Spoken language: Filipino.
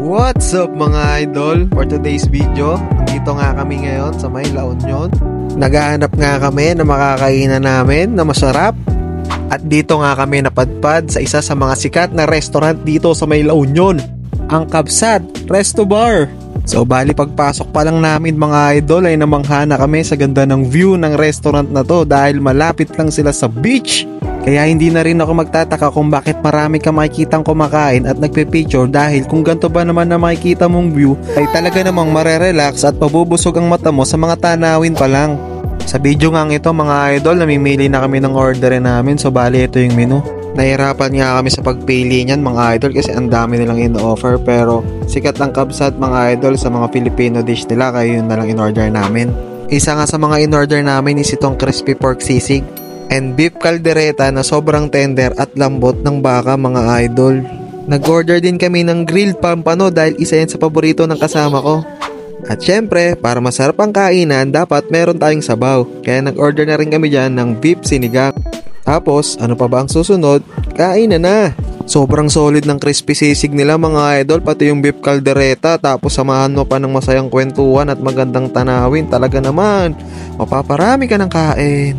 What's up mga idol? For today's video, dito nga kami ngayon sa may La Union. Naghahanap nga kami na makakainan namin na masarap. At dito nga kami napadpad sa isa sa mga sikat na restaurant dito sa may La Union, ang Kabsat Resto Bar. So bali pagpasok pa lang namin mga idol ay namangha na kami sa ganda ng view ng restaurant na to dahil malapit lang sila sa beach. Kaya hindi na rin ako magtataka kung bakit marami ka makikitang kumakain at nagpe-picture dahil kung ganito ba naman na makikita mong view ay talaga namang marerelax at pabubusog ang mata mo sa mga tanawin pa lang. Sa video nga ito mga idol, namimili na kami ng orderin namin, so bali ito yung menu. Nahirapan nga kami sa pagpili niyan mga idol kasi ang dami nilang in-offer, pero sikat ang Kabsat mga idol sa mga Filipino dish nila kaya yun na lang in-order namin. Isa nga sa mga in-order namin is itong crispy pork sisig and beef caldereta na sobrang tender at lambot ng baka mga idol. Nag-order din kami ng grilled pampano dahil isa yan sa paborito ng kasama ko. At syempre, para masarap ang kainan, dapat meron tayong sabaw. Kaya nag-order na rin kami dyan ng beef sinigang. Tapos, ano pa ba ang susunod? Kainan na! Sobrang solid ng crispy sisig nila mga idol, pati yung beef caldereta. Tapos samahan mo pa ng masayang kwentuhan at magandang tanawin. Talaga naman, mapaparami ka ng kain.